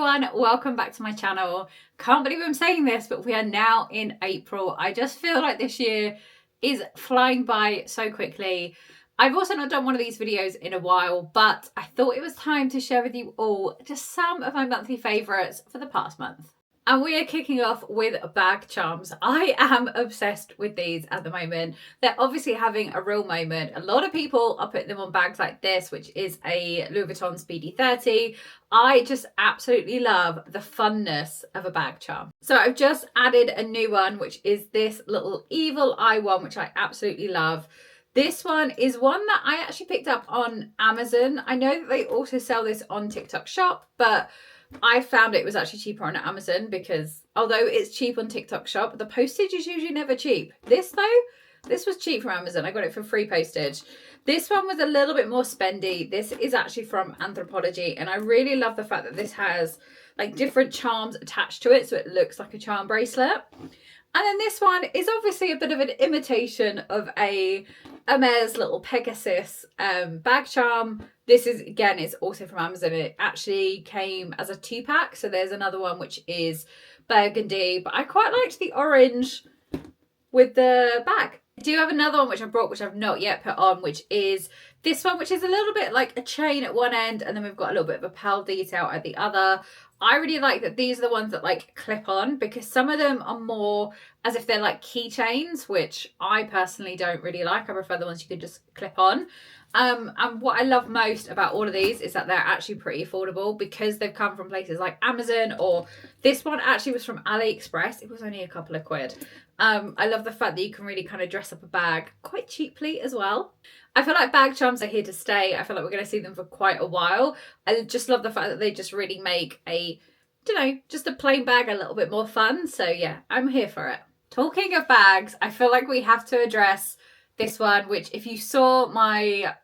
everyone, welcome back to my channel. Can't believe I'm saying this, but we are now in April. I just feel like this year is flying by so quickly. I've also not done one of these videos in a while, but I thought it was time to share with you all just some of my monthly favourites for the past month. And we are kicking off with bag charms. I am obsessed with these at the moment. They're obviously having a real moment. A lot of people are putting them on bags like this, which is a Louis Vuitton Speedy 30. I just absolutely love the funness of a bag charm. So I've just added a new one, which is this little evil eye one, which I absolutely love. This one is one that I actually picked up on Amazon. I know that they also sell this on TikTok Shop, but I found it was actually cheaper on Amazon because although it's cheap on TikTok Shop, the postage is usually never cheap. This was cheap from Amazon. I got it for free postage. This one was a little bit more spendy. This is actually from Currentbody, and I really love the fact that this has like different charms attached to it, so it looks like a charm bracelet. And then this one is obviously a bit of an imitation of a Hermes little Pegasus bag charm. This is, again, it's also from Amazon. It actually came as a 2-pack. So there's another one which is burgundy, but I quite liked the orange with the bag. I do have another one which I brought, which I've not yet put on, which is this one, which is a little bit like a chain at one end, and then we've got a little bit of a pearl detail at the other. I really like that these are the ones that like clip on, because some of them are more as if they're like keychains, which I personally don't really like. I prefer the ones you can just clip on. And what I love most about all of these is that they're actually pretty affordable because they've come from places like Amazon, or this one actually was from AliExpress. It was only a couple of quid. I love the fact that you can really kind of dress up a bag quite cheaply as well. I feel like bag charms are here to stay. I feel like we're going to see them for quite a while. I just love the fact that they just really make just a plain bag a little bit more fun. So yeah, I'm here for it. Talking of bags, I feel like we have to address this one, which if you saw my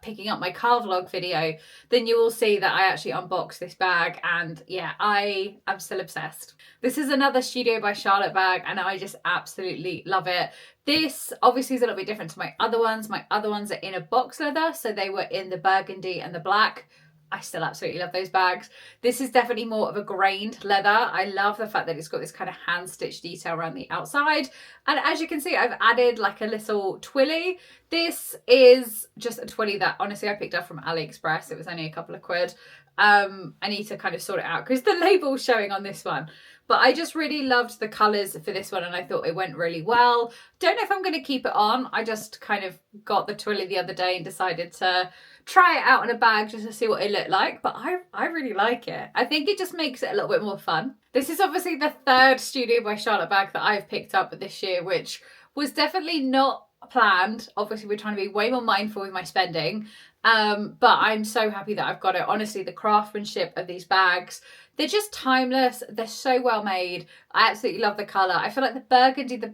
picking up my car vlog video, then you will see that I actually unboxed this bag, and yeah, I am still obsessed. This is another Studio by Charlotte bag, and I just absolutely love it. This obviously is a little bit different to my other ones. My other ones are in a box leather, so they were in the burgundy and the black. I still absolutely love those bags. This is definitely more of a grained leather. I love the fact that it's got this kind of hand stitch detail around the outside. And as you can see, I've added like a little twilly. This is just a twilly that honestly I picked up from AliExpress. It was only a couple of quid. I need to kind of sort it out because the label's showing on this one. But I just really loved the colours for this one, and I thought it went really well. Don't know if I'm going to keep it on. I just kind of got the twilly the other day and decided to try it out in a bag just to see what it looked like. But I really like it. I think it just makes it a little bit more fun. This is obviously the third Studio by Charlotte bag that I've picked up this year, which was definitely not planned. Obviously, we're trying to be way more mindful with my spending. But I'm so happy that I've got it. Honestly, the craftsmanship of these bags, they're just timeless. They're so well made. I absolutely love the colour. I feel like the burgundy, the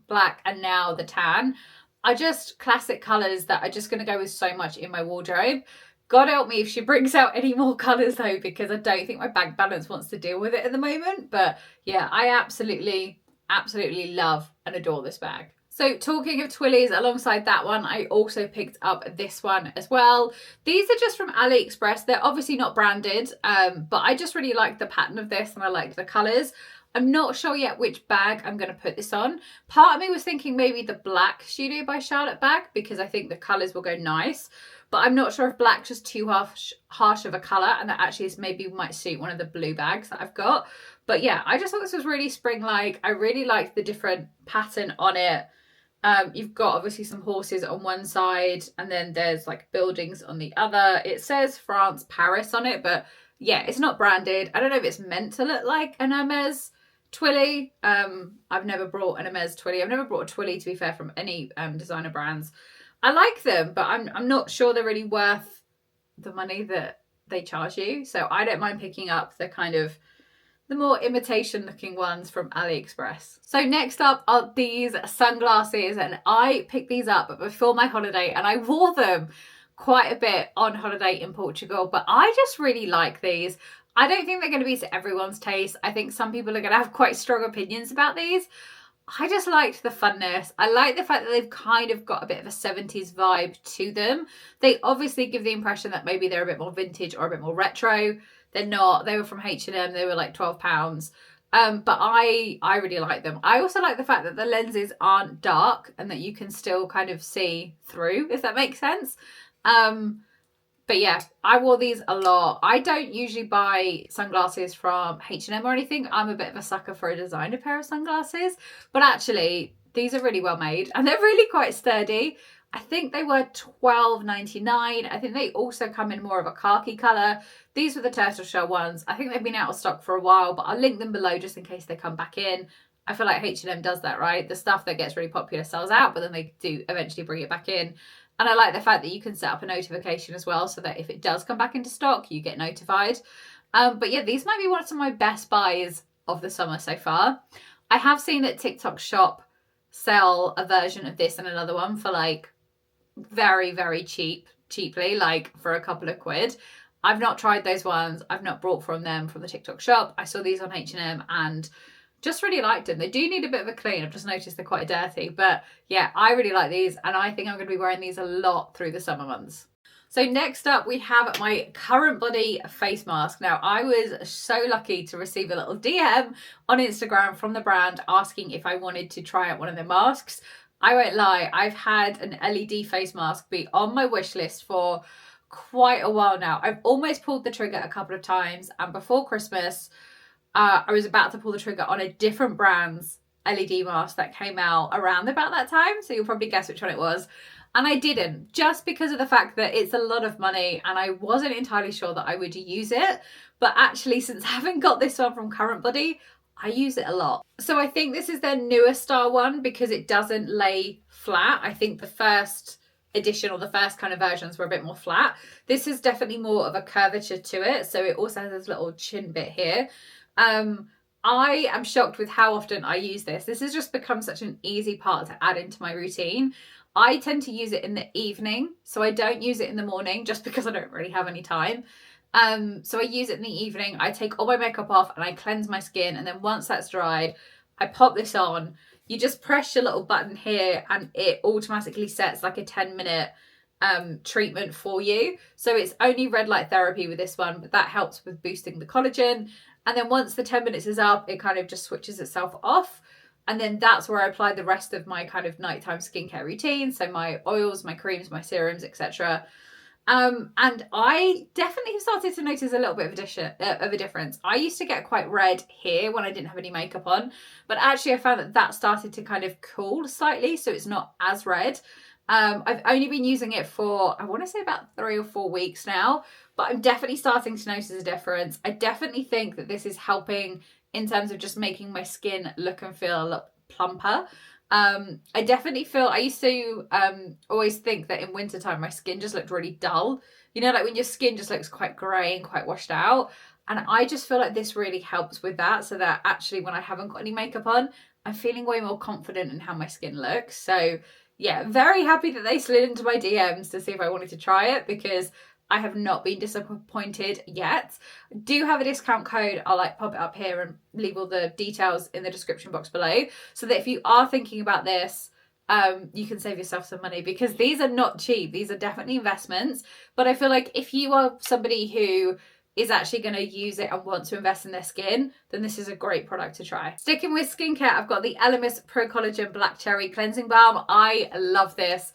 black, and now the tan are just classic colours that are just going to go with so much in my wardrobe. God help me if she brings out any more colours though, because I don't think my bank balance wants to deal with it at the moment. But yeah, I absolutely love and adore this bag. So talking of twillies, alongside that one, I also picked up this one as well. These are just from AliExpress. They're obviously not branded, but I just really like the pattern of this and I like the colours. I'm not sure yet which bag I'm going to put this on. Part of me was thinking maybe the black Studio by Charlotte bag, because I think the colours will go nice. But I'm not sure if black's just too harsh of a colour, and that actually maybe might suit one of the blue bags that I've got. But yeah, I just thought this was really spring-like. I really liked the different pattern on it. You've got obviously some horses on one side, and then there's like buildings on the other. It says France, Paris on it, but yeah, it's not branded. I don't know if it's meant to look like an Hermes twilly. I've never brought an Hermes twilly. I've never brought a twilly, to be fair, from any designer brands. I like them, but I'm not sure they're really worth the money that they charge you. So I don't mind picking up the kind of the more imitation looking ones from AliExpress. So next up are these sunglasses, and I picked these up before my holiday and I wore them quite a bit on holiday in Portugal, but I just really like these. I don't think they're going to be to everyone's taste. I think some people are going to have quite strong opinions about these. I just liked the funness. I like the fact that they've kind of got a bit of a 70s vibe to them. They obviously give the impression that maybe they're a bit more vintage or a bit more retro. They're not. They were from H&M. They were like £12. But I really like them. I also like the fact that the lenses aren't dark and that you can still kind of see through, if that makes sense. But yeah, I wore these a lot. I don't usually buy sunglasses from H&M or anything. I'm a bit of a sucker for a designer pair of sunglasses. But actually, these are really well made and they're really quite sturdy. I think they were $12.99. I think they also come in more of a khaki colour. These were the turtle shell ones. I think they've been out of stock for a while, but I'll link them below just in case they come back in. I feel like H&M does that, right? The stuff that gets really popular sells out, but then they do eventually bring it back in. And I like the fact that you can set up a notification as well so that if it does come back into stock, you get notified. But yeah, these might be one of my best buys of the summer so far. I have seen that TikTok Shop sell a version of this and another one for like very, very cheaply, like for a couple of quid. I've not tried those ones. I've not bought from them from the TikTok Shop. I saw these on H&M and just really liked them. They do need a bit of a clean. I've just noticed they're quite dirty. But yeah, I really like these and I think I'm going to be wearing these a lot through the summer months. So next up we have my Currentbody face mask. Now I was so lucky to receive a little DM on Instagram from the brand asking if I wanted to try out one of their masks. I won't lie, I've had an LED face mask be on my wish list for quite a while now. I've almost pulled the trigger a couple of times and before Christmas I was about to pull the trigger on a different brand's LED mask that came out around about that time. So you'll probably guess which one it was. And I didn't, just because of the fact that it's a lot of money and I wasn't entirely sure that I would use it. But actually, since having got this one from Currentbody, I use it a lot. So I think this is their newer style one because it doesn't lay flat. I think the first edition or the first kind of versions were a bit more flat. This is definitely more of a curvature to it. So it also has this little chin bit here. I am shocked with how often I use this. This has just become such an easy part to add into my routine. I tend to use it in the evening, so I don't use it in the morning just because I don't really have any time. So I use it in the evening. I take all my makeup off and I cleanse my skin, and then once that's dried, I pop this on. You just press your little button here and it automatically sets like a 10-minute treatment for you. So it's only red light therapy with this one, but that helps with boosting the collagen. And then once the 10 minutes is up, it kind of just switches itself off. And then that's where I apply the rest of my kind of nighttime skincare routine. So my oils, my creams, my serums, etc. And I definitely have started to notice a little bit of a difference. I used to get quite red here when I didn't have any makeup on, but actually I found that that started to kind of cool slightly, so it's not as red. I've only been using it for, I want to say about 3 or 4 weeks now, but I'm definitely starting to notice a difference. I definitely think that this is helping in terms of just making my skin look and feel a lot plumper. I definitely feel, I used to always think that in wintertime my skin just looked really dull. You know, like when your skin just looks quite grey and quite washed out. And I just feel like this really helps with that, so that actually when I haven't got any makeup on, I'm feeling way more confident in how my skin looks. So yeah, very happy that they slid into my DMs to see if I wanted to try it, because I have not been disappointed yet. I do have a discount code. I'll like pop it up here and leave all the details in the description box below, so that if you are thinking about this, you can save yourself some money, because these are not cheap. These are definitely investments. But I feel like if you are somebody who is actually going to use it and want to invest in their skin, then this is a great product to try. Sticking with skincare, I've got the Elemis Pro Collagen Black Cherry Cleansing Balm. I love this.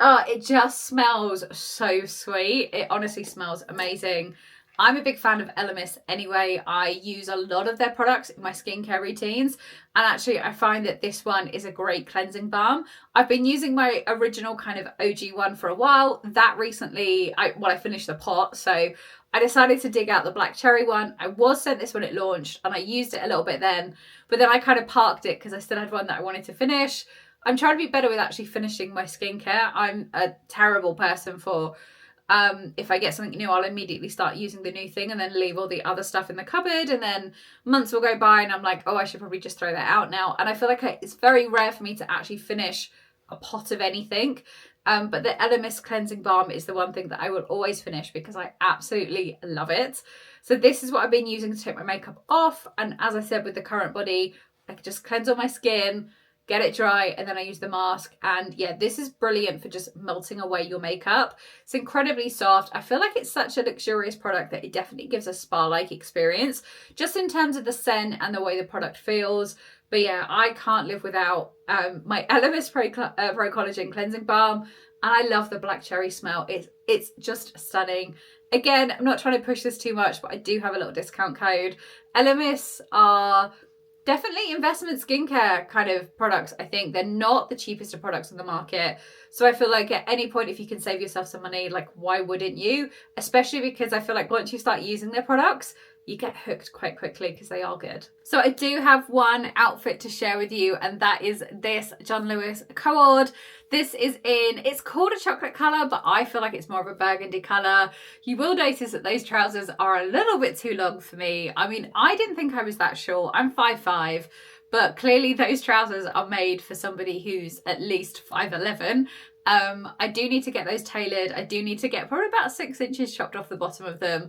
It just smells so sweet. It honestly smells amazing. I'm a big fan of Elemis anyway. I use a lot of their products in my skincare routines. And actually, I find that this one is a great cleansing balm. I've been using my original kind of OG one for a while. That recently, I finished the pot. So I decided to dig out the black cherry one. I was sent this when it launched and I used it a little bit then. But then I kind of parked it because I still had one that I wanted to finish. I'm trying to be better with actually finishing my skincare. I'm a terrible person for... if I get something new, I'll immediately start using the new thing and then leave all the other stuff in the cupboard, and then months will go by and I'm like, oh, I should probably just throw that out now. And I feel like it's very rare for me to actually finish a pot of anything. But the Elemis cleansing balm is the one thing that I will always finish because I absolutely love it. So this is what I've been using to take my makeup off. And as I said with the Currentbody, I can just cleanse all my skin, get it dry, and then I use the mask. And yeah, this is brilliant for just melting away your makeup. It's incredibly soft. I feel like it's such a luxurious product that it definitely gives a spa-like experience, just in terms of the scent and the way the product feels. But yeah, I can't live without my Elemis Pro Collagen Cleansing Balm. And I love the black cherry smell. It's just stunning. Again, I'm not trying to push this too much, but I do have a little discount code. Elemis are definitely investment skincare kind of products. I think they're not the cheapest of products on the market. So I feel like at any point, if you can save yourself some money, like why wouldn't you? Especially because I feel like once you start using their products, you get hooked quite quickly because they are good. So I do have one outfit to share with you, and that is this John Lewis cord. This is it's called a chocolate colour, but I feel like it's more of a burgundy colour. You will notice that those trousers are a little bit too long for me. I mean, I didn't think I was that short. I'm 5'5", but clearly those trousers are made for somebody who's at least 5'11". I do need to get those tailored. I do need to get probably about 6 inches chopped off the bottom of them,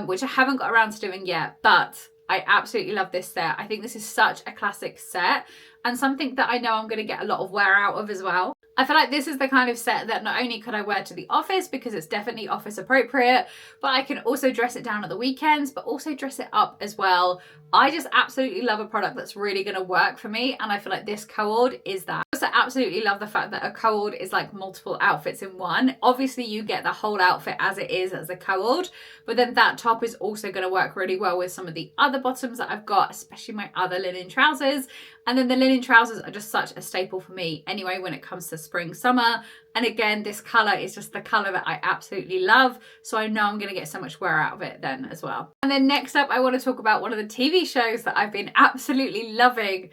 which I haven't got around to doing yet, but I absolutely love this set. I think this is such a classic set and something that I know I'm going to get a lot of wear out of as well. I feel like this is the kind of set that not only could I wear to the office because it's definitely office appropriate, but I can also dress it down at the weekends, but also dress it up as well. I just absolutely love a product that's really going to work for me, and I feel like this cord is that. I also absolutely love the fact that a cord is like multiple outfits in one. Obviously you get the whole outfit as it is as a cord, but then that top is also going to work really well with some of the other bottoms that I've got, especially my other linen trousers. And then the linen trousers are just such a staple for me anyway when it comes to spring, summer. And again, this colour is just the colour that I absolutely love. So I know I'm going to get so much wear out of it then as well. And then next up, I want to talk about one of the TV shows that I've been absolutely loving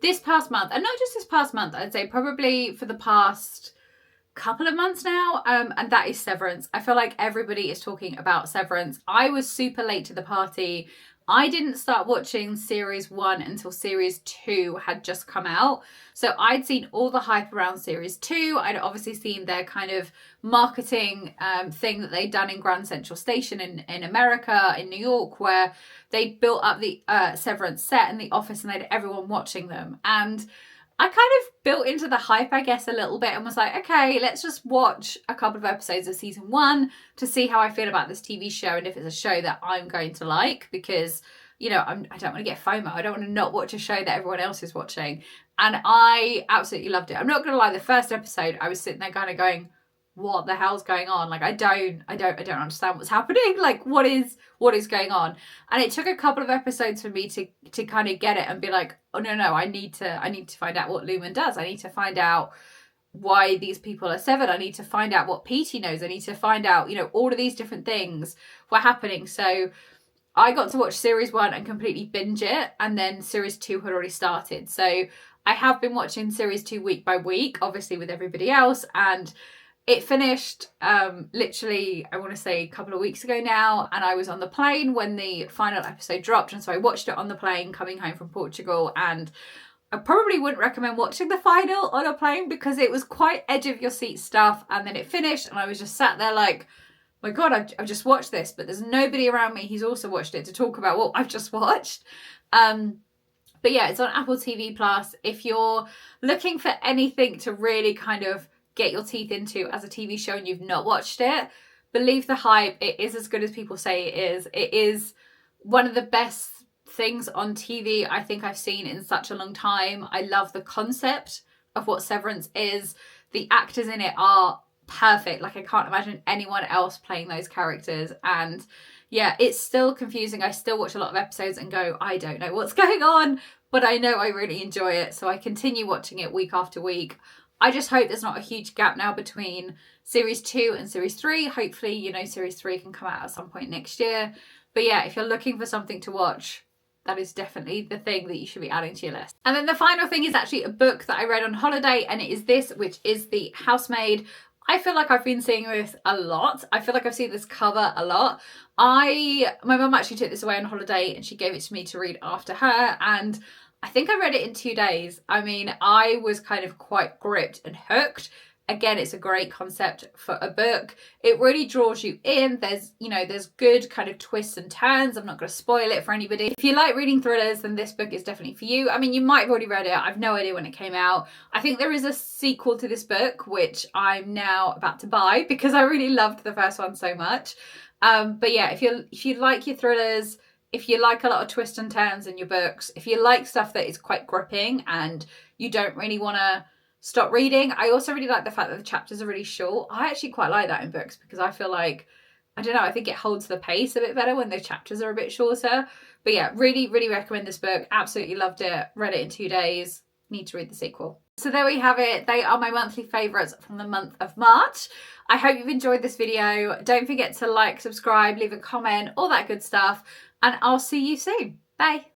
this past month. And not just this past month, I'd say probably for the past couple of months now, and that is Severance. I feel like everybody is talking about Severance. I was super late to the party. I didn't start watching series 1 until series 2 had just come out. So I'd seen all the hype around series 2. I'd obviously seen their kind of marketing thing that they'd done in Grand Central Station in America, in New York, where they built up the Severance set in the office and they had everyone watching them. And I kind of built into the hype, I guess, a little bit and was like, okay, let's just watch a couple of episodes of season 1 to see how I feel about this TV show and if it's a show that I'm going to like, because, you know, I don't want to get FOMO. I don't want to not watch a show that everyone else is watching. And I absolutely loved it. I'm not going to lie, the first episode, I was sitting there kind of going, what the hell's going on? Like, I don't understand what's happening. Like, what is going on? And it took a couple of episodes for me to kind of get it and be like, oh no, I need to find out what Lumen does. I need to find out why these people are severed. I need to find out what Petey knows. I need to find out, you know, all of these different things were happening. So I got to watch series 1 and completely binge it, and then series 2 had already started. So I have been watching series 2 week by week, obviously with everybody else, and it finished literally, I want to say a couple of weeks ago now, and I was on the plane when the final episode dropped, and so I watched it on the plane coming home from Portugal, and I probably wouldn't recommend watching the final on a plane because it was quite edge of your seat stuff, and then it finished and I was just sat there like, my God, I've just watched this, but there's nobody around me who's also watched it to talk about what I've just watched. But yeah, it's on Apple TV Plus. If you're looking for anything to really kind of get your teeth into as a TV show and you've not watched it, believe the hype. It is as good as people say it is. It is one of the best things on TV I think I've seen in such a long time. I love the concept of what Severance is. The actors in it are perfect. Like, I can't imagine anyone else playing those characters. And yeah, it's still confusing. I still watch a lot of episodes and go, I don't know what's going on, but I know I really enjoy it. So I continue watching it week after week. I just hope there's not a huge gap now between series 2 and series 3. Hopefully, you know, series 3 can come out at some point next year. But yeah, if you're looking for something to watch, that is definitely the thing that you should be adding to your list. And then the final thing is actually a book that I read on holiday, and it is this, which is The Housemaid. I feel like I've been seeing this a lot. I feel like I've seen this cover a lot. My mum actually took this away on holiday and she gave it to me to read after her, and I think I read it in 2 days. I mean, I was kind of quite gripped and hooked. Again, it's a great concept for a book. It really draws you in. There's, you know, there's good kind of twists and turns. I'm not going to spoil it for anybody. If you like reading thrillers, then this book is definitely for you. I mean, you might have already read it. I've no idea when it came out. I think there is a sequel to this book, which I'm now about to buy because I really loved the first one so much. But yeah, if you like your thrillers, if you like a lot of twists and turns in your books, if you like stuff that is quite gripping and you don't really want to stop reading. I also really like the fact that the chapters are really short. I actually quite like that in books because I feel like, I don't know, I think it holds the pace a bit better when the chapters are a bit shorter. But yeah, really, really recommend this book. Absolutely loved it. Read it in 2 days. Need to read the sequel. So there we have it. They are my monthly favourites from the month of March. I hope you've enjoyed this video. Don't forget to like, subscribe, leave a comment, all that good stuff. And I'll see you soon. Bye.